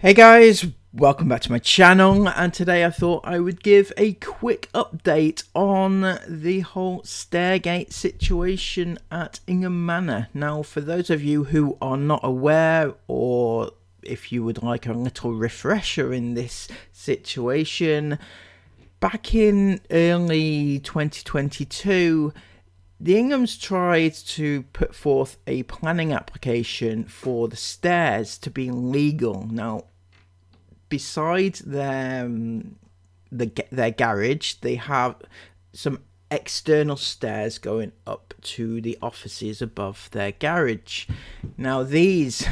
Hey guys, welcome back to my channel, and today I thought I would give a quick update on the whole STAIRGATE situation at Ingham Manor. Now, for those of you who are not aware, or if you would like a little refresher in this situation, back in early 2022, the Inghams tried to put forth a planning application for the stairs to be legal. Now, besides their garage, they have some external stairs going up to the offices above their garage. Now, these,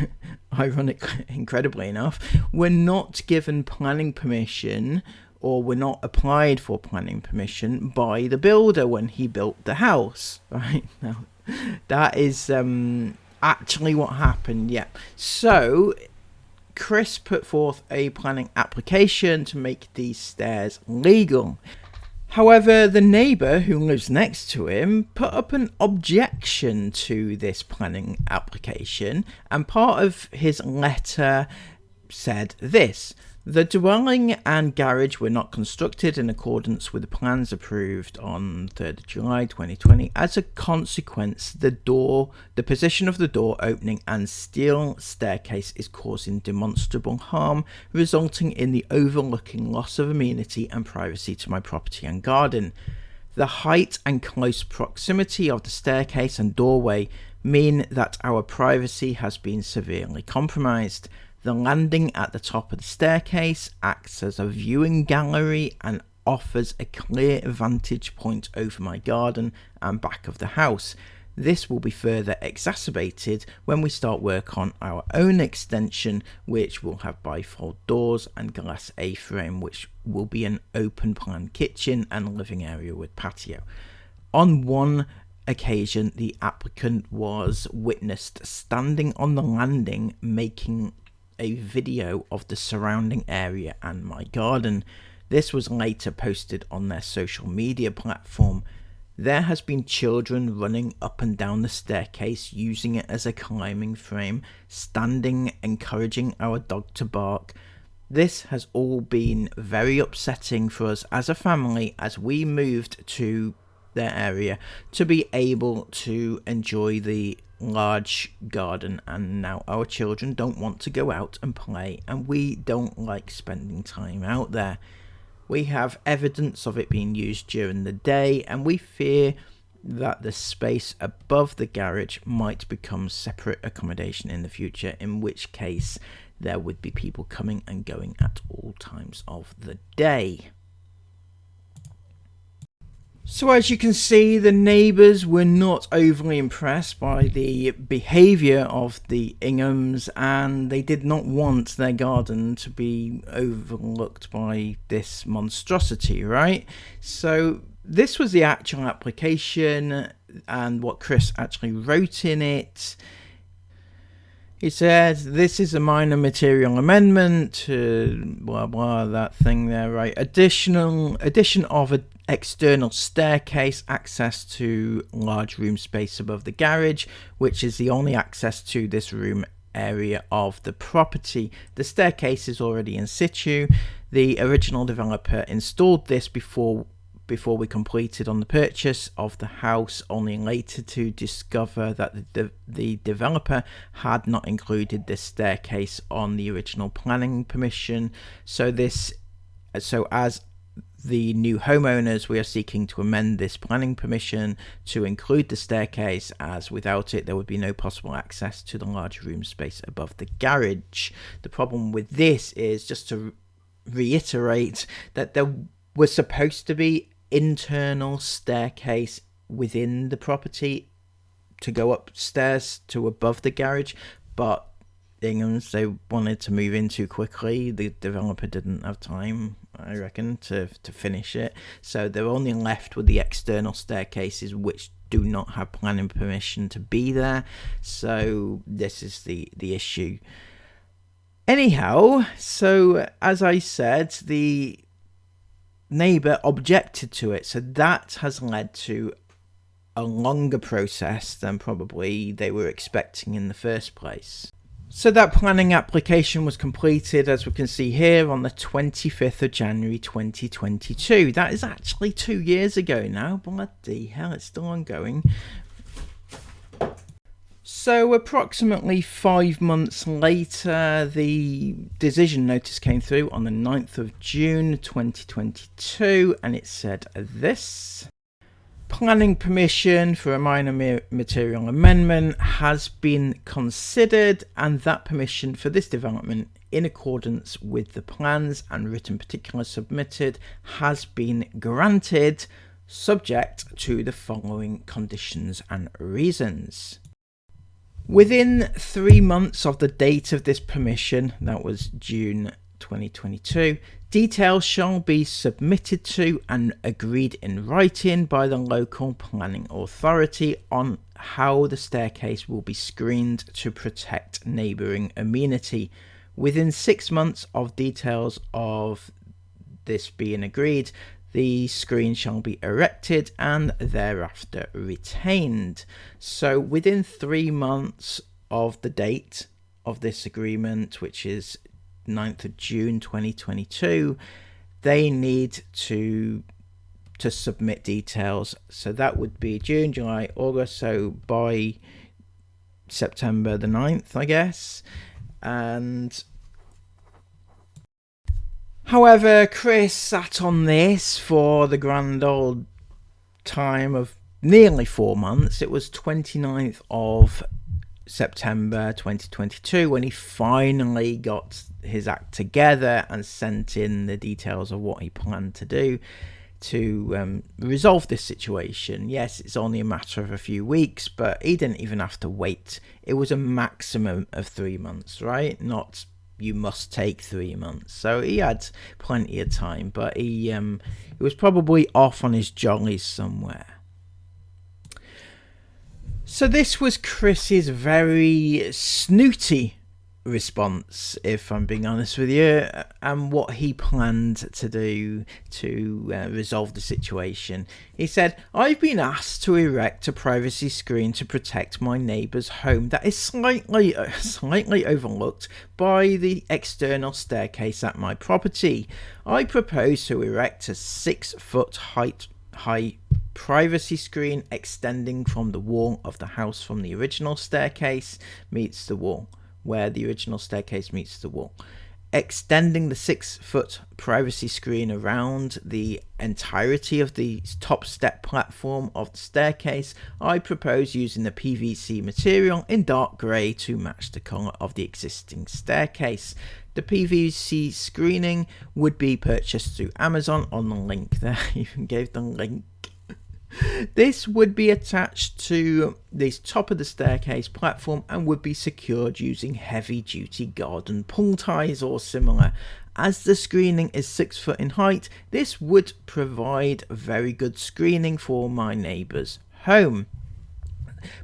incredibly enough, were not given planning permission, or were not applied for planning permission by the builder when he built the house. Right now, that is actually what happened. Yeah. So Chris put forth a planning application to make these stairs legal. However, the neighbour who lives next to him put up an objection to this planning application, and part of his letter said this: the dwelling and garage were not constructed in accordance with the plans approved on 3rd of July 2020. As a consequence, the position of the door opening and steel staircase is causing demonstrable harm, resulting in the overlooking loss of amenity and privacy to my property and garden. The height and close proximity of the staircase and doorway mean that our privacy has been severely compromised. The landing at the top of the staircase acts as a viewing gallery and offers a clear vantage point over my garden and back of the house. This will be further exacerbated when we start work on our own extension, which will have bifold doors and glass A-frame, which will be an open plan kitchen and living area with patio. On one occasion, the applicant was witnessed standing on the landing making a video of the surrounding area and my garden. This was later posted on their social media platform. There has been children running up and down the staircase using it as a climbing frame, standing, encouraging our dog to bark. This has all been very upsetting for us as a family as we moved to their area to be able to enjoy the large garden, and now our children don't want to go out and play, and we don't like spending time out there. We have evidence of it being used during the day, and we fear that the space above the garage might become separate accommodation in the future, in which case there would be people coming and going at all times of the day. So as you can see, the neighbours were not overly impressed by the behaviour of the Inghams, and they did not want their garden to be overlooked by this monstrosity, right? So this was the actual application and what Chris actually wrote in it. He said, this is a minor material amendment to blah blah, that thing there, right? Addition of an external staircase, access to large room space above the garage, which is the only access to this room area of the property. The staircase is already in situ. The original developer installed this before we completed on the purchase of the house, only later to discover that the developer had not included this staircase on the original planning permission. So as the new homeowners, we are seeking to amend this planning permission to include the staircase, as without it there would be no possible access to the large room space above the garage. The problem with this is, just to reiterate, that there was supposed to be internal staircase within the property to go upstairs to above the garage, but Inghams, they wanted to move in too quickly. The developer didn't have time, I reckon, to finish it, so they're only left with the external staircases, which do not have planning permission to be there. So this is the issue. Anyhow, so as I said, the neighbour objected to it, so that has led to a longer process than probably they were expecting in the first place. So that planning application was completed, as we can see here, on the 25th of January 2022. That is actually 2 years ago now. Bloody hell, it's still ongoing. So approximately 5 months later, the decision notice came through on the 9th of June 2022, and it said this: planning permission for a minor material amendment has been considered, and that permission for this development, in accordance with the plans and written particulars submitted, has been granted, subject to the following conditions and reasons. Within 3 months of the date of this permission, that was June 2022, details shall be submitted to and agreed in writing by the local planning authority on how the staircase will be screened to protect neighbouring amenity. Within 6 months of details of this being agreed, the screen shall be erected and thereafter retained. So within 3 months of the date of this agreement, which is 9th of June 2022, they need to submit details. So that would be June, July, August, so by September the 9th, I guess. And however, Chris sat on this for the grand old time of nearly 4 months. It was 29th of September 2022 when he finally got his act together and sent in the details of what he planned to do to resolve this situation. Yes, it's only a matter of a few weeks, but he didn't even have to wait. It was a maximum of 3 months, right? Not you must take 3 months. So he had plenty of time, but he was probably off on his jollies somewhere. So this was Chris's very snooty response, if I'm being honest with you, and what he planned to do to resolve the situation. He said, "I've been asked to erect a privacy screen to protect my neighbour's home that is slightly overlooked by the external staircase at my property. I propose to erect a 6-foot high privacy screen extending from the wall of the house from the original staircase meets the wall, where the original staircase meets the wall. Extending the 6-foot privacy screen around the entirety of the top step platform of the staircase, I propose using the PVC material in dark grey to match the colour of the existing staircase. The PVC screening would be purchased through Amazon on the link there." I even gave the link. "This would be attached to the top of the staircase platform and would be secured using heavy-duty garden pull ties or similar. As the screening is 6 foot in height, this would provide very good screening for my neighbour's home."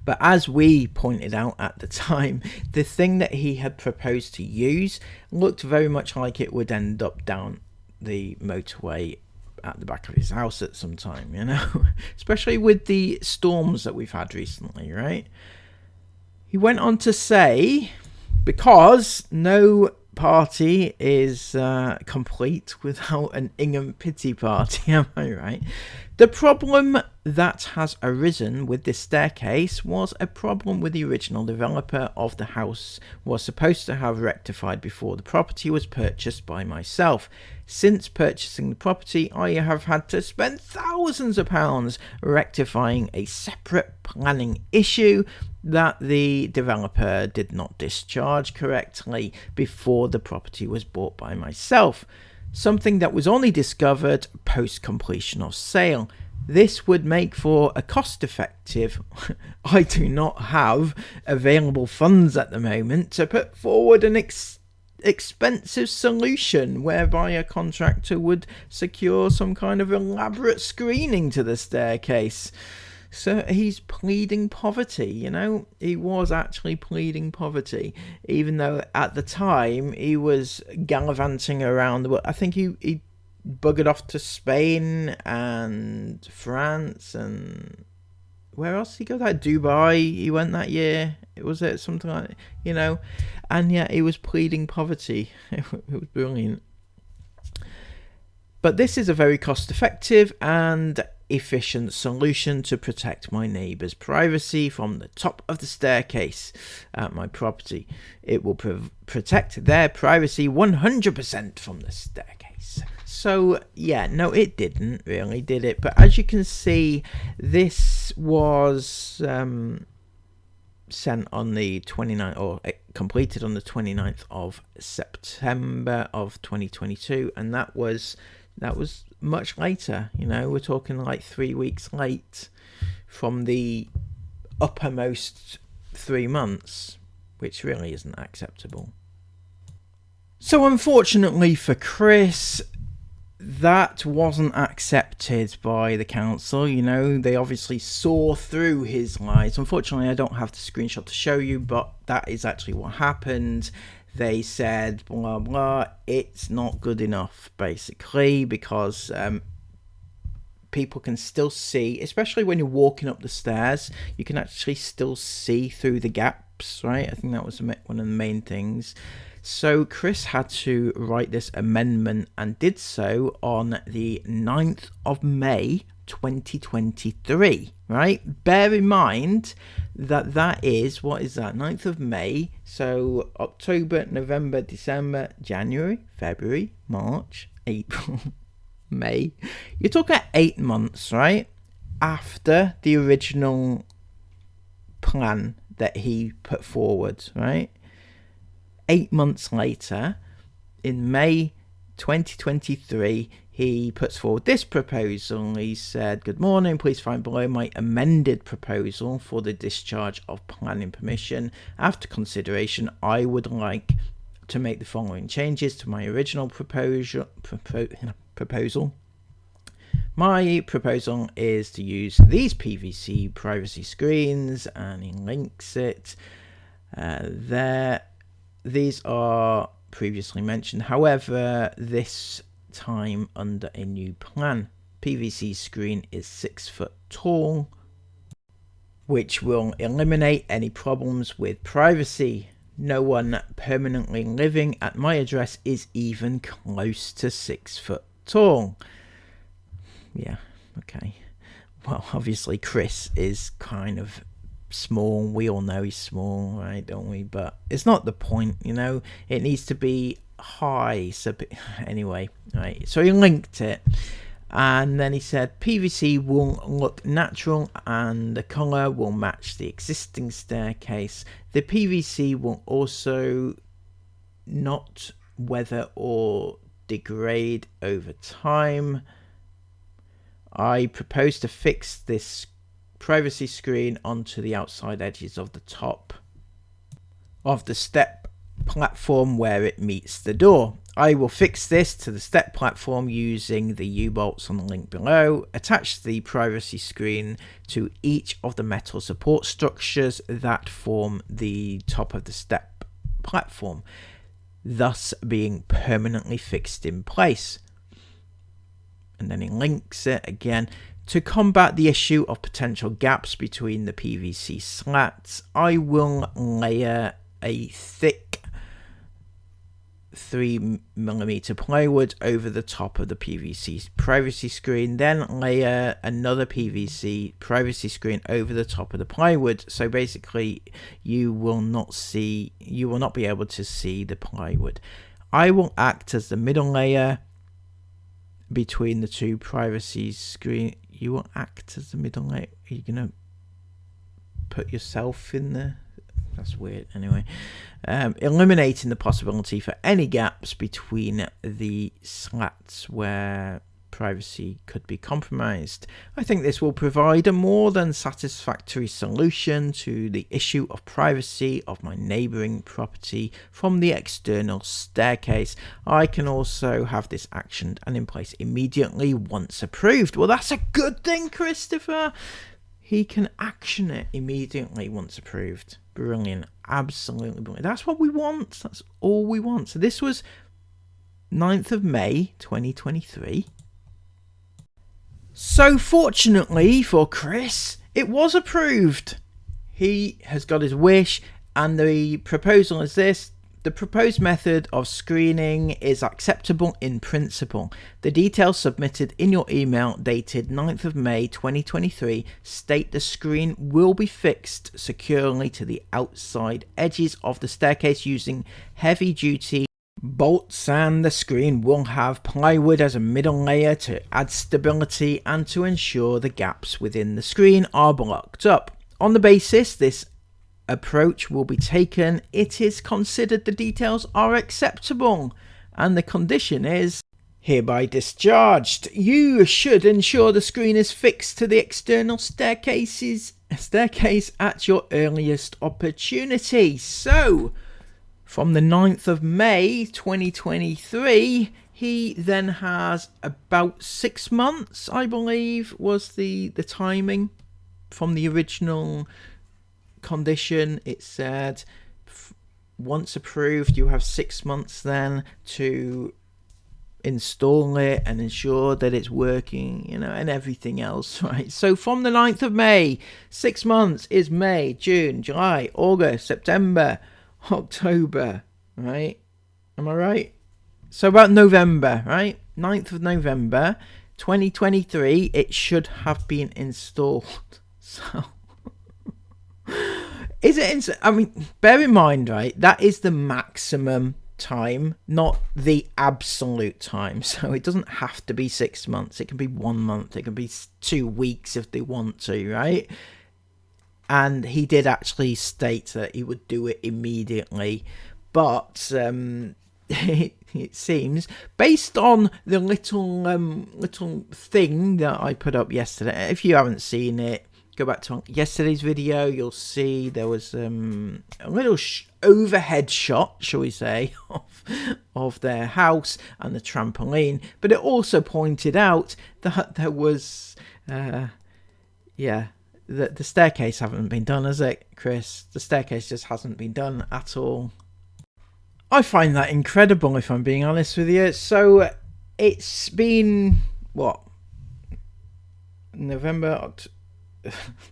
But as we pointed out at the time, the thing that he had proposed to use looked very much like it would end up down the motorway at the back of his house at some time, you know, especially with the storms that we've had recently, right? He went on to say, because no party is complete without an Ingham pity party, am I right? The problem that has arisen with this staircase was a problem with the original developer of the house was supposed to have rectified before the property was purchased by myself. Since purchasing the property, I have had to spend thousands of pounds rectifying a separate planning issue that the developer did not discharge correctly before the property was bought by myself, something that was only discovered post completion of sale. This would make for a cost-effective, I do not have available funds at the moment to put forward an expensive solution whereby a contractor would secure some kind of elaborate screening to the staircase. So he's pleading poverty, you know, he was actually pleading poverty, even though at the time he was gallivanting around the world. I think he buggered off to Spain and France and where else did he go? That Dubai, he went that year. Was it something like, and yet he was pleading poverty. It was brilliant. But this is a very cost-effective and efficient solution to protect my neighbour's privacy from the top of the staircase at my property. It will protect their privacy 100% from the staircase. So yeah, no, it didn't really, did it? But as you can see, this was sent on the 29th, or completed on the 29th of September of 2022, and that was much later. We're talking like 3 weeks late from the uppermost 3 months, which really isn't acceptable. So unfortunately for Chris, that wasn't accepted by the council. They obviously saw through his lies. Unfortunately, I don't have the screenshot to show you, but that is actually what happened. They said, blah, blah, it's not good enough, basically, because people can still see, especially when you're walking up the stairs, you can actually still see through the gaps, right? I think that was one of the main things. So Chris had to write this amendment and did so on the 9th of May 2023, right? Bear in mind that is, what is that, 9th of May, so October, November, December, January, February, March, April, May. You're talking 8 months, right, after the original plan that he put forward, right? 8 months later, in May 2023, he puts forward this proposal. He said, "Good morning, please find below my amended proposal for the discharge of planning permission. After consideration, I would like to make the following changes to my original proposal. My proposal is to use these PVC privacy screens," and he links it there. These are previously mentioned, however, this time under a new plan. PVC screen is 6 foot tall, which will eliminate any problems with privacy. No one permanently living at my address is even close to 6 foot tall. Yeah, okay. Well, obviously Chris is kind of small. We all know he's small, right, don't we? But it's not the point, it needs to be high. So anyway, right, so he linked it, and then he said PVC will look natural and the color will match the existing staircase. The PVC will also not weather or degrade over time. I propose to fix this privacy screen onto the outside edges of the top of the step platform where it meets the door. I will fix this to the step platform using the U-bolts on the link below. Attach the privacy screen to each of the metal support structures that form the top of the step platform, thus being permanently fixed in place. And then he links it again. To combat the issue of potential gaps between the PVC slats, I will layer a thick 3mm plywood over the top of the PVC privacy screen, then layer another PVC privacy screen over the top of the plywood. So basically you will not be able to see the plywood. I will act as the middle layer between the two privacy screen. You will act as the middle layer. Are you gonna put yourself in there? That's weird. Anyway, eliminating the possibility for any gaps between the slats where privacy could be compromised. I think this will provide a more than satisfactory solution to the issue of privacy of my neighbouring property from the external staircase. I can also have this actioned and in place immediately once approved. Well, that's a good thing, Christopher. He can action it immediately once approved. Brilliant. Absolutely brilliant. That's what we want. That's all we want. So this was 9th of May 2023. So fortunately for Chris, it was approved. He has got his wish, and the proposal is this. The proposed method of screening is acceptable in principle. The details submitted in your email dated 9th of May 2023 state the screen will be fixed securely to the outside edges of the staircase using heavy duty bolts, and the screen will have plywood as a middle layer to add stability and to ensure the gaps within the screen are blocked up. On the basis this approach will be taken, it is considered the details are acceptable and the condition is hereby discharged. You should ensure the screen is fixed to the external staircase at your earliest opportunity. So from the 9th of May 2023, he then has about 6 months, I believe, was the timing from the original condition. It said once approved, you have 6 months then to install it and ensure that it's working, and everything else, right? So from the 9th of May, 6 months is May, June, July, August, September, October, right? Am I right? So about November, right? 9th of November 2023, it should have been installed. So is it I mean, bear in mind, right, that is the maximum time, not the absolute time. So it doesn't have to be 6 months. It can be 1 month. It can be 2 weeks if they want to, right? And he did actually state that he would do it immediately, but it seems, based on the little thing that I put up yesterday, if you haven't seen it, go back to yesterday's video, you'll see there was a little overhead shot, shall we say, of their house and the trampoline, but it also pointed out that there was the staircase hasn't been done, has it, Chris? The staircase just hasn't been done at all. I find that incredible, if I'm being honest with you. So it's been what, November,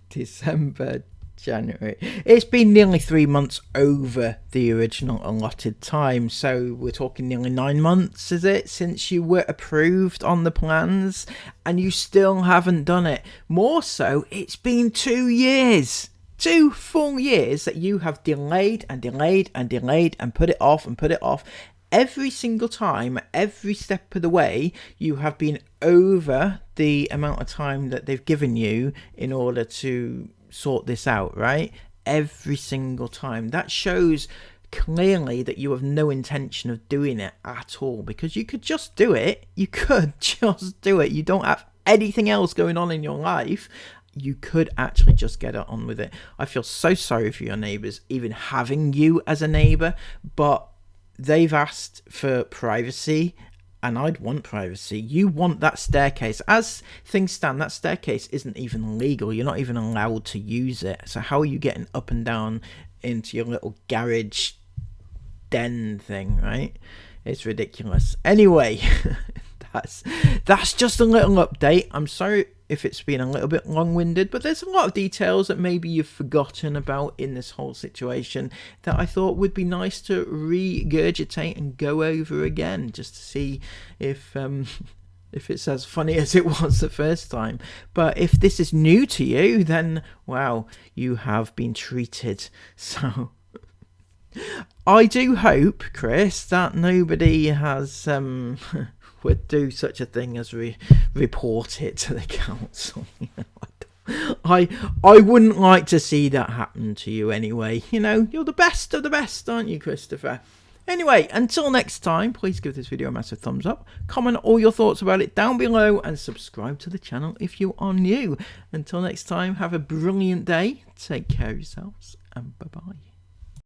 December, January. It's been nearly 3 months over the original allotted time. So we're talking nearly 9 months, is it, since you were approved on the plans, and you still haven't done it. More so, it's been 2 years. 2 full years that you have delayed and delayed and delayed and put it off and put it off. Every single time, every step of the way, you have been over the amount of time that they've given you in order to sort this out, right? Every single time. That shows clearly that you have no intention of doing it at all, because you could just do it. You could just do it. You don't have anything else going on in your life. You could actually just get it on with it. I feel so sorry for your neighbours, even having you as a neighbour, but they've asked for privacy, and I'd want privacy. You want that staircase. As things stand, that staircase isn't even legal. You're not even allowed to use it. So how are you getting up and down into your little garage den thing, right? It's ridiculous. Anyway, that's just a little update. I'm sorry if it's been a little bit long-winded, but there's a lot of details that maybe you've forgotten about in this whole situation that I thought would be nice to regurgitate and go over again, just to see if it's as funny as it was the first time. But if this is new to you, then wow, you have been treated. So I do hope, Chris, that nobody has would do such a thing as report it to the council. I wouldn't like to see that happen to you anyway. You're the best of the best, aren't you, Christopher? Anyway, until next time, please give this video a massive thumbs up, comment all your thoughts about it down below, and subscribe to the channel if you are new. Until next time, have a brilliant day, take care of yourselves, and bye-bye.